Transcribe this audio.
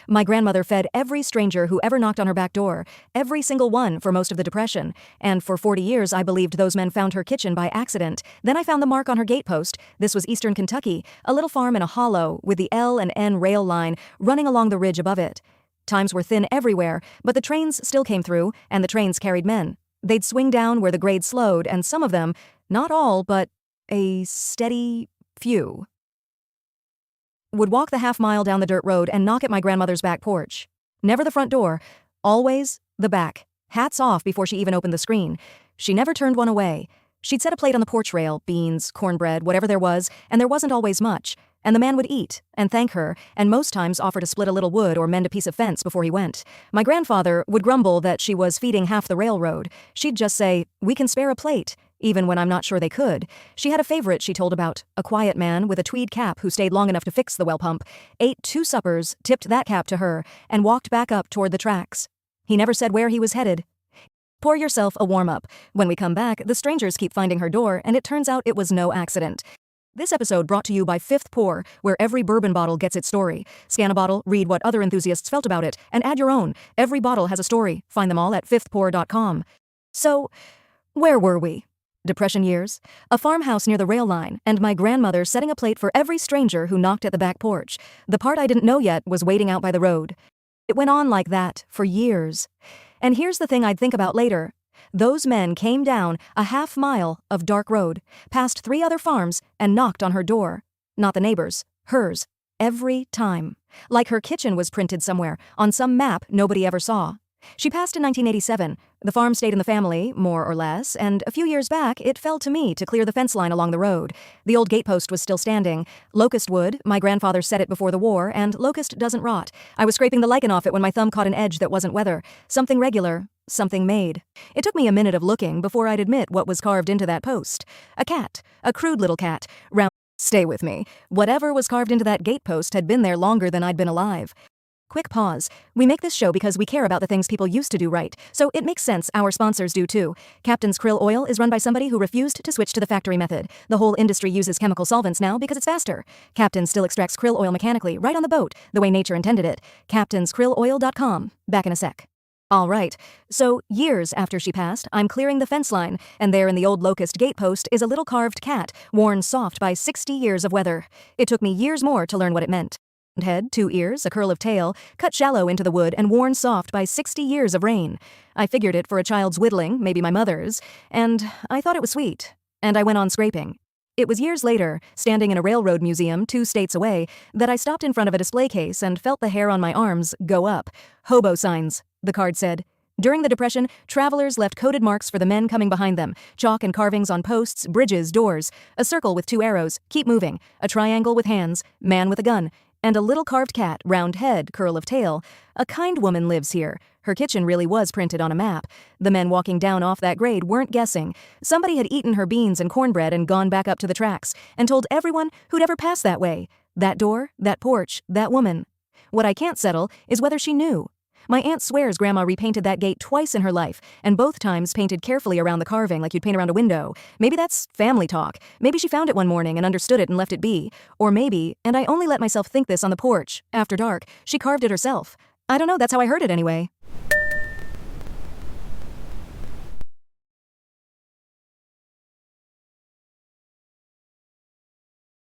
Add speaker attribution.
Speaker 1: My grandmother fed every stranger who ever knocked on her back door, every single one for most of the Depression, and for 40 years I believed those men found her kitchen by accident. Then I found the mark on her gatepost. This was Eastern Kentucky, a little farm in a hollow, with the L and N rail line running along the ridge above it. Times were thin everywhere, but the trains still came through, and the trains carried men. They'd swing down where the grade slowed, and some of them, not all, but a steady few, would walk the half-mile down the dirt road and knock at my grandmother's back porch. Never the front door, always the back. Hats off before she even opened the screen. She never turned one away. She'd set a plate on the porch rail, beans, cornbread, whatever there was, and there wasn't always much. And the man would eat, and thank her, and most times offer to split a little wood or mend a piece of fence before he went. My grandfather would grumble that she was feeding half the railroad. She'd just say, "We can spare a plate," even when I'm not sure they could. She had a favorite she told about, a quiet man with a tweed cap who stayed long enough to fix the well pump, ate 2 suppers, tipped that cap to her, and walked back up toward the tracks. He never said where he was headed. Pour yourself a warm-up. When we come back, the strangers keep finding her door, and it turns out it was no accident. This episode brought to you by Fifth Pour, where every bourbon bottle gets its story. Scan a bottle, read what other enthusiasts felt about it, and add your own. Every bottle has a story. Find them all at fifthpour.com. So, where were we? Depression years, a farmhouse near the rail line, and my grandmother setting a plate for every stranger who knocked at the back porch. The part I didn't know yet was waiting out by the road. It went on like that for years. And here's the thing I'd think about later. Those men came down a half-mile of dark road, past 3 other farms, and knocked on her door. Not the neighbors, hers. Every time. Like her kitchen was printed somewhere, on some map nobody ever saw. She passed in 1987. The farm stayed in the family, more or less, and a few years back it fell to me to clear the fence line along the road. The old gatepost was still standing. Locust wood, my grandfather set it before the war, and locust doesn't rot. I was scraping the lichen off it when my thumb caught an edge that wasn't weather. Something regular, something made. It took me a minute of looking before I'd admit what was carved into that post. A cat, a crude little cat, round. Stay with me. Whatever was carved into that gatepost had been there longer than I'd been alive. Quick pause. We make this show because we care about the things people used to do right, so it makes sense our sponsors do too. Captain's Krill Oil is run by somebody who refused to switch to the factory method. The whole industry uses chemical solvents now because it's faster. Captain still extracts krill oil mechanically, right on the boat, the way nature intended it. CaptainsKrillOil.com. Back in a sec. All right, so years after she passed, I'm clearing the fence line, and there in the old locust gatepost is a little carved cat, worn soft by 60 years of weather. It took me years more to learn what it meant. Head, 2 ears, a curl of tail, cut shallow into the wood and worn soft by 60 years of rain. I figured it for a child's whittling, maybe my mother's, and I thought it was sweet. And I went on scraping. It was years later, standing in a railroad museum 2 states away, that I stopped in front of a display case and felt the hair on my arms go up. Hobo signs, the card said. During the Depression, travelers left coded marks for the men coming behind them, chalk and carvings on posts, bridges, doors, a circle with 2 arrows, keep moving, a triangle with hands, man with a gun, and a little carved cat, round head, curl of tail. A kind woman lives here. Her kitchen really was printed on a map. The men walking down off that grade weren't guessing. Somebody had eaten her beans and cornbread and gone back up to the tracks, and told everyone who'd ever passed that way. That door, that porch, that woman. What I can't settle is whether she knew. My aunt swears Grandma repainted that gate twice in her life, and both times painted carefully around the carving like you'd paint around a window. Maybe that's family talk. Maybe she found it one morning and understood it and left it be. Or maybe, and I only let myself think this on the porch, after dark, she carved it herself. I don't know, that's how I heard it anyway.